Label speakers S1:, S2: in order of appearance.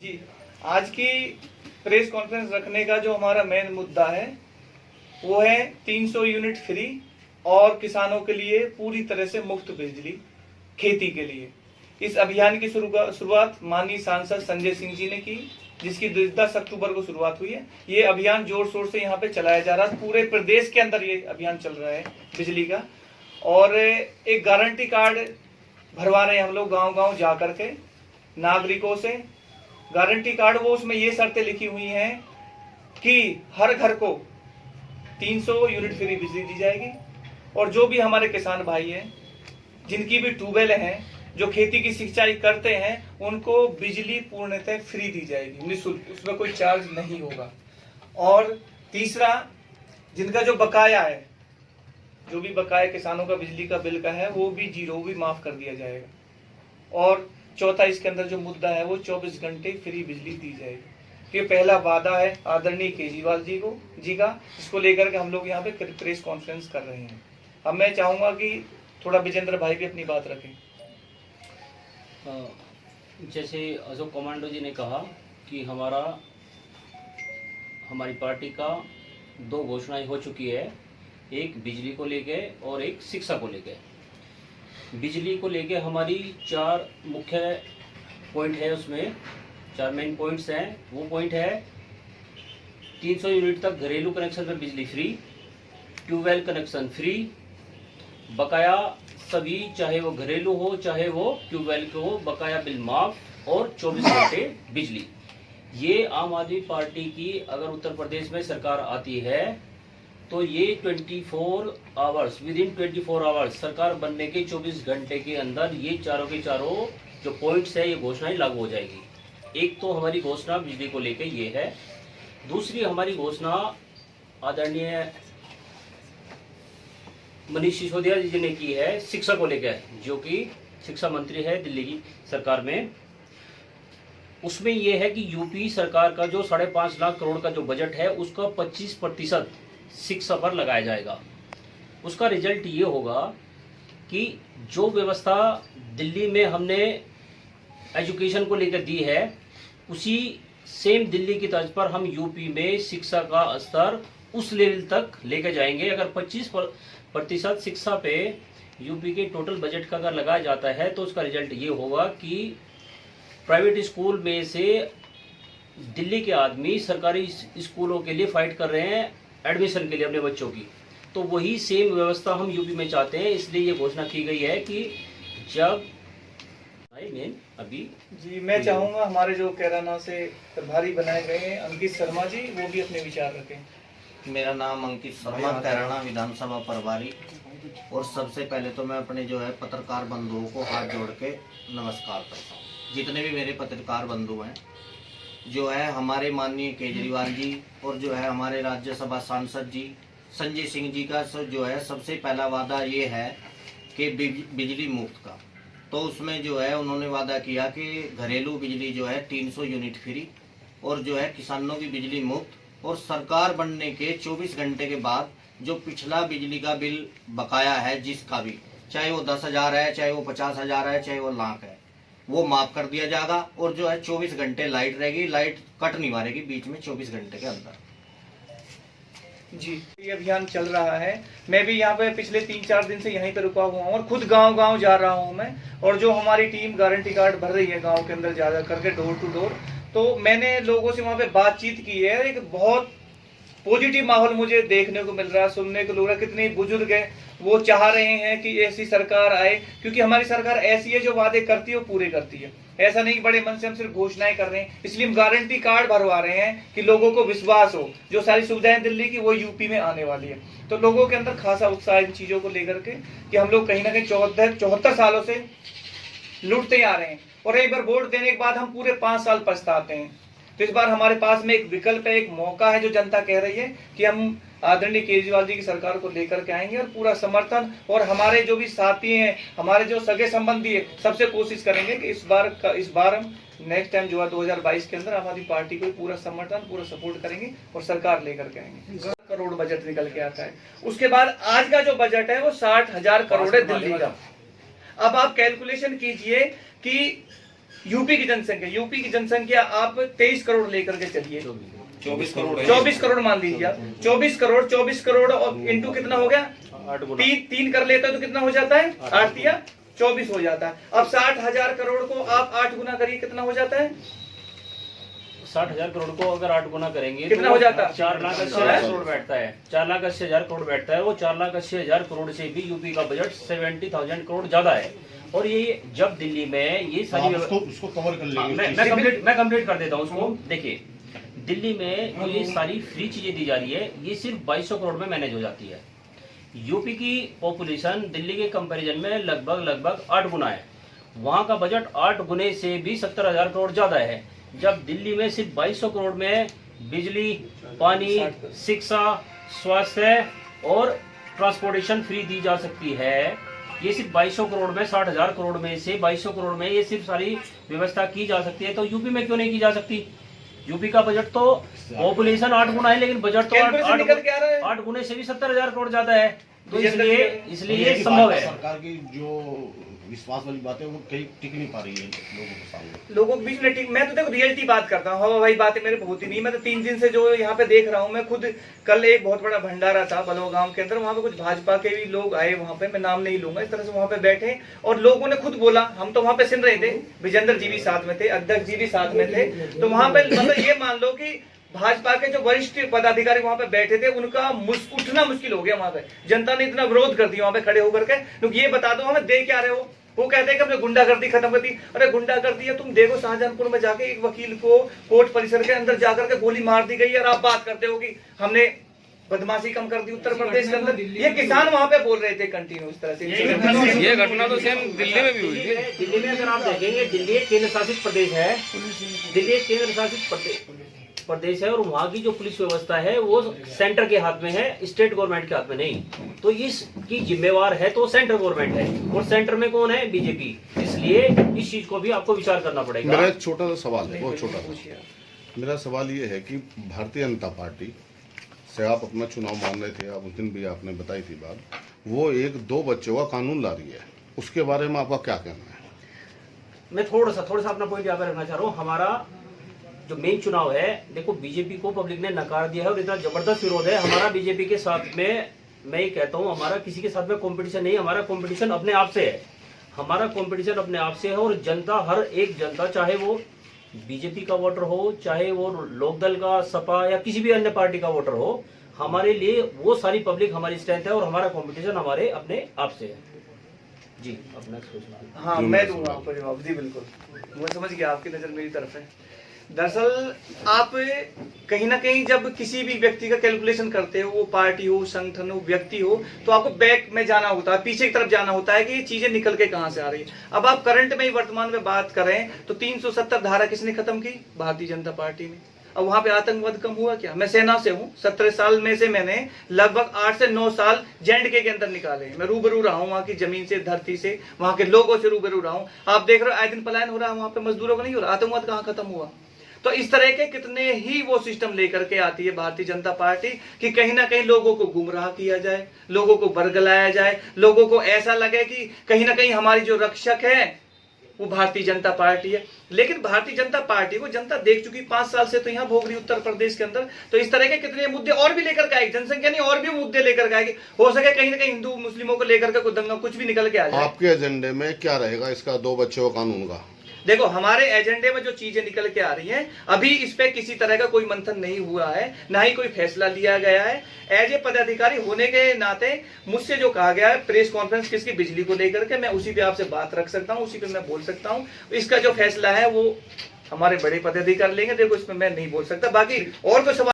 S1: जी, आज की press conference रखने का जो हमारा मेन मुद्दा है वो है 300 यूनिट फ्री और किसानों के लिए पूरी तरह से मुफ्त बिजली खेती के लिए। इस अभियान की शुरुआत माननीय सांसद संजय सिंह जी ने की, जिसकी 10 अक्टूबर को शुरुआत हुई है। ये अभियान जोर शोर से यहाँ पे चलाया जा रहा है, पूरे प्रदेश के अंदर ये अभियान चल रहा है बिजली का। और एक गारंटी कार्ड भरवा रहे हैं हम लोग गांव गांव जा करके नागरिकों से। गारंटी कार्ड वो उसमें ये शर्तें लिखी हुई हैं कि हर घर को 300 यूनिट फ्री बिजली दी जाएगी और जो भी हमारे किसान भाई हैं जिनकी भी ट्यूबवेल हैं, जो खेती की सिंचाई करते हैं, उनको बिजली पूर्णतः फ्री दी जाएगी, निःशुल्क, उसमें कोई चार्ज नहीं होगा। और तीसरा, जिनका जो बकाया है, जो भी बकाया किसानों का बिजली का बिल का है, वो भी जीरो, भी माफ कर दिया जाएगा। और चौथा, इसके अंदर जो मुद्दा है वो 24 घंटे फ्री बिजली दी जाएगी। ये पहला वादा है आदरणीय केजरीवाल जी का, जिसको लेकर के हम लोग यहाँ पे प्रेस कॉन्फ्रेंस कर रहे हैं। अब मैं चाहूंगा कि थोड़ा विजेंद्र भाई भी अपनी बात रखें।
S2: जैसे अशोक कमांडो जी ने कहा कि हमारी पार्टी का 2 घोषणाएं हो चुकी है, एक बिजली को लेके और एक शिक्षा को लेके। बिजली को लेके हमारी 4 मुख्य पॉइंट है, उसमें 4 मेन पॉइंट्स हैं। वो पॉइंट है 300 यूनिट तक घरेलू कनेक्शन पर बिजली फ्री, ट्यूबवेल कनेक्शन फ्री, बकाया सभी, चाहे वो घरेलू हो चाहे वो ट्यूबवेल के हो, बकाया बिल माफ और 24 घंटे बिजली। ये आम आदमी पार्टी की अगर उत्तर प्रदेश में सरकार आती है तो ये 24 आवर्स, विद इन 24 आवर्स, सरकार बनने के 24 घंटे के अंदर ये चारों के चारों जो पॉइंट्स है, ये घोषणाएं लागू हो जाएगी। एक तो हमारी घोषणा बिजली को लेके ये है। दूसरी हमारी घोषणा आदरणीय मनीष सिसोदिया जी ने की है शिक्षा को लेकर, जो कि शिक्षा मंत्री है दिल्ली की सरकार में। उसमें यह है कि यूपी सरकार का जो 5.5 लाख करोड़ का जो बजट है, उसका 25% शिक्षा पर लगाया जाएगा। उसका रिजल्ट ये होगा कि जो व्यवस्था दिल्ली में हमने एजुकेशन को लेकर दी है, उसी सेम दिल्ली की तर्ज पर हम यूपी में शिक्षा का स्तर उस लेवल तक लेकर जाएंगे। अगर 25% शिक्षा पे यूपी के टोटल बजट का अगर लगाया जाता है तो उसका रिजल्ट ये होगा कि प्राइवेट स्कूल में से दिल्ली के आदमी सरकारी स्कूलों के लिए फाइट कर रहे हैं एडमिशन के लिए अपने बच्चों की। तो वही सेम व्यवस्था हम यूपी में चाहते हैं। इसलिए ये घोषणा की गई है कि जब अभी
S1: जी, मैं चाहूंगा हमारे जो कैराना से प्रभारी बनाए गए हैं अंकित शर्मा जी, वो भी अपने विचार रखें।
S3: मेरा नाम अंकित शर्मा, कैराना विधानसभा प्रभारी। और सबसे पहले तो मैं अपने जो है पत्रकार बंधुओं को हाथ जोड़ के नमस्कार करता हूँ। जितने भी मेरे पत्रकार बंधु हैं, जो है हमारे माननीय केजरीवाल जी और जो है हमारे राज्यसभा सांसद जी संजय सिंह जी का जो है सबसे पहला वादा ये है कि बिजली मुफ्त का। तो उसमें जो है उन्होंने वादा किया कि घरेलू बिजली जो है 300 यूनिट फ्री और जो है किसानों की बिजली मुफ्त। और सरकार बनने के 24 घंटे के बाद जो पिछला बिजली का बिल बकाया है, जिसका भी, चाहे वो 10,000 है, चाहे वो 50,000 है, चाहे वो लाख है, वो माफ कर दिया जाएगा। और जो है 24 घंटे लाइट रहेगी, लाइट कट नहीं मारेगी बीच में 24 घंटे के अंदर।
S1: जी, ये अभियान चल रहा है। मैं भी यहाँ पे पिछले 3-4 दिन से यहीं पे रुका हुआ हूँ और खुद गांव-गांव जा रहा हूँ मैं। और जो हमारी टीम गारंटी कार्ड भर रही है गांव के अंदर जा करके डोर टू डोर, तो मैंने लोगों से वहाँ पे बातचीत की है। एक बहुत पॉजिटिव माहौल मुझे देखने को मिल रहा है, सुनने को मिल रहा है। कितने बुजुर्ग हैं, वो चाह रहे हैं कि ऐसी सरकार आए, क्योंकि हमारी सरकार ऐसी है जो वादे करती है वो पूरे करती है। ऐसा नहीं कि बड़े मन से हम सिर्फ घोषणाएं कर रहे हैं। इसलिए हम गारंटी कार्ड भरवा रहे हैं कि लोगों को विश्वास हो, जो सारी सुविधाएं दिल्ली की वो यूपी में आने वाली है। तो लोगों के अंदर खासा उत्साह इन चीजों को लेकर के कि हम लोग कहीं ना कहीं 74 सालों से लूटते आ रहे हैं और एक बार वोट देने के बाद हम पूरे 5 साल पछताते हैं। तो इस बार हमारे पास में एक विकल्प है, एक मौका है, जो जनता कह रही है कि हम आदरणीय केजरीवाल जी की सरकार को लेकर के आएंगे और पूरा समर्थन, और हमारे जो भी साथी हैं, हमारे जो सगे संबंधी है, सबसे कोशिश करेंगे कि इस बार हम नेक्स्ट टाइम जो है 2022 के अंदर हमारी पार्टी को पूरा समर्थन, पूरा सपोर्ट करेंगे और सरकार लेकर के आएंगे। करोड़ बजट निकल के आता है। उसके बाद आज का जो बजट है वो 60,000 करोड़ है दिल्ली का। अब आप कैलकुलेशन कीजिए कि यूपी की जनसंख्या आप 23 करोड़ लेकर के चलिए,
S2: 24 करोड़ है।
S1: 24 करोड़ मान लीजिए आप, 24 करोड़ और इंटू कितना हो गया,
S2: 8 गुना।
S1: तीन कर लेते हो तो कितना हो जाता है, 8 या 24 हो जाता है। अब 60,000 करोड़ को आप 8 गुना करिए, कितना हो जाता है,
S2: 60,000 करोड़ को अगर 8 गुना करेंगे
S1: कितना
S2: तो
S1: हो जाता है?
S2: 4,80,000 करोड़ बैठता है। 4,80,000 करोड़ बैठता है। वो 4,80,000 करोड़ से भी यूपी का बजट 70,000 करोड़ ज्यादा है। और ये जब दिल्ली में ये सारी
S4: उसको कवर कर लेंगे।
S2: मैं कंप्लीट कर देता हूँ उसको। देखिए, दिल्ली में ये सारी फ्री चीजें दी जा रही है, ये सिर्फ 2200 करोड़ में मैनेज हो जाती है। यूपी की पॉपुलेशन दिल्ली के कंपैरिजन में लगभग 8 गुना है। वहां का बजट 8 गुने से भी 70,000 करोड़ ज्यादा है। जब दिल्ली में सिर्फ 2200 करोड़ में बिजली, पानी, शिक्षा, स्वास्थ्य और ट्रांसपोर्टेशन फ्री दी जा सकती है, ये सिर्फ 2200 करोड़ में, 60,000 करोड़ में से 2200 करोड़ में ये सिर्फ सारी व्यवस्था की जा सकती है, तो यूपी में क्यों नहीं की जा सकती? यूपी का बजट तो पॉपुलेशन 8 गुना है, लेकिन बजट तो 8 गुने से भी 70,000 करोड़ ज्यादा है। तो इसलिए ये संभव है।
S4: सरकार की जो विश्वास वाली बात है वो कहीं टिक नहीं पा रही है लोगों के सामने,
S1: लोगों के बीच में ठीक। मैं तो देखो रियलिटी बात करता हूँ, हवा भाई बातें मेरे बहुत ही नहीं। मैं तो 3 दिन से जो यहाँ पे देख रहा हूँ, मैं खुद कल एक बहुत बड़ा भंडारा था बलौगांव के अंदर, वहाँ पे कुछ भाजपा के भी लोग आए, वहाँ पे मैं नाम नहीं लूंगा, इस तरह से वहाँ पे बैठे और लोगों ने खुद बोला, हम तो वहाँ पे सुन रहे थे, विजेंद्र जी भी साथ में थे, अध्यक्ष जी भी साथ में थे, तो वहाँ पे मतलब ये मान लो कि भाजपा के जो वरिष्ठ पदाधिकारी वहां पे बैठे थे, उनका उठना मुश्किल हो गया। वहां पे जनता ने इतना विरोध कर दिया वहां पे खड़े होकर के, क्योंकि ये बता दो हमें दे क्या रहे हो। वो कहते हैं कि हमने गुंडागर्दी खत्म कर दी। अरे गुंडागर्दी है, तुम देखो शाहजहांपुर में जाके एक वकील को कोर्ट परिसर के अंदर जाकर के गोली मार दी गई, और आप बात करते हो कि हमने बदमाशी कम कर दी उत्तर प्रदेश के अंदर। ये किसान वहां पे बोल रहे थे कंटिन्यू इस तरह से।
S5: ये घटना तो सेम दिल्ली में भी हुई थी।
S2: दिल्ली में अगर आप देखेंगे, दिल्ली एक केंद्र शासित प्रदेश है, दिल्ली एक केंद्र शासित प्रदेश है, और वहाँ की जो पुलिस व्यवस्था है वो सेंटर के हाथ में है, स्टेट गवर्नमेंट के हाथ में नहीं। तो इसकी जिम्मेवार है तो सेंट्रल गवर्नमेंट है, और सेंटर में कौन है? बीजेपी। इसलिए इस चीज को भी आपको विचार करना पड़ेगा।
S4: मेरा एक छोटा सा सवाल है, बहुत छोटा सा। मेरा सवाल ये है कि भारतीय जनता पार्टी से आप अपना चुनाव मान रहे थे, आप उस दिन भी आपने बताई थी बात, वो 1-2 बच्चों का कानून ला रही है, उसके बारे में आपका क्या कहना है?
S2: मैं थोड़ा सा अपना पॉइंट यहाँ पे रखना चाह रहा हूँ। हमारा जो मेन चुनाव है, देखो बीजेपी को पब्लिक ने नकार दिया है और इतना जबरदस्त विरोध है हमारा बीजेपी के साथ में। मैं ये कहता हूँ, हमारा किसी के साथ में कंपटीशन नहीं, हमारा कंपटीशन अपने आप से है। हमारा कंपटीशन अपने आप से है, और जनता, हर एक जनता, चाहे वो बीजेपी का वोटर हो, चाहे वो लोकदल का, सपा या किसी भी अन्य पार्टी का वोटर हो, हमारे लिए वो सारी पब्लिक हमारी स्ट्रेंथ है, और हमारा कंपटीशन हमारे अपने आप से है। जी, अपना
S1: हाँ, मैं दूंगा आपको जवाब। जी बिल्कुल, मैं समझ गया, आपकी नजर मेरी तरफ है। दरअसल आप कहीं ना कहीं जब किसी भी व्यक्ति का कैलकुलेशन करते हो, वो पार्टी हो, संगठन हो, व्यक्ति हो, तो आपको बैक में जाना होता है, पीछे की तरफ जाना होता है कि ये चीजें निकल के कहां से आ रही है। अब आप करंट में ही वर्तमान में बात करें तो 370 धारा किसने खत्म की? भारतीय जनता पार्टी ने। अब वहां पे आतंकवाद कम हुआ क्या? मैं सेना से हूँ, 17 साल में से मैंने लगभग 8 से 9 साल JNK के अंदर निकाले। मैं रूबरू रहा हूँ वहाँ की जमीन से, धरती से, वहाँ के लोगों से रूबरू रहा हूँ। आप देख रहे हो आए दिन पलायन हो रहा है, वहाँ पे मजदूरों का नहीं हो रहा। आतंकवाद कहाँ खत्म हुआ? तो इस तरह के कितने ही वो सिस्टम लेकर के आती है भारतीय जनता पार्टी कि कहीं ना कहीं लोगों को गुमराह किया जाए, लोगों को बरगलाया जाए, लोगों को ऐसा लगे कि कहीं ना कहीं हमारी जो रक्षक है वो भारतीय जनता पार्टी है। लेकिन भारतीय जनता पार्टी को जनता देख चुकी, 5 साल से तो यहाँ भोग रही उत्तर प्रदेश के अंदर। तो इस तरह के कितने मुद्दे और भी लेकर के आएगी, जनसंख्या नहीं और भी मुद्दे लेकर के आएगी। हो सके कहीं ना कहीं हिंदू मुस्लिमों को लेकर के कोई दंगा कुछ भी निकल के आ जाए।
S4: आपके एजेंडे में क्या रहेगा इसका 2 बच्चों का कानून का?
S1: देखो, हमारे एजेंडे में जो चीजें निकल के आ रही हैं, अभी इस पे किसी तरह का कोई मंथन नहीं हुआ है, ना ही कोई फैसला लिया गया है। एज ए पदाधिकारी होने के नाते मुझसे जो कहा गया है, प्रेस कॉन्फ्रेंस किसकी, बिजली को लेकर के, मैं उसी पे आपसे बात रख सकता हूँ, उसी पे मैं बोल सकता हूँ। इसका जो फैसला है वो हमारे बड़े पदाधिकारी लेंगे। देखो, इसमें मैं नहीं बोल सकता। बाकी और कोई सवाल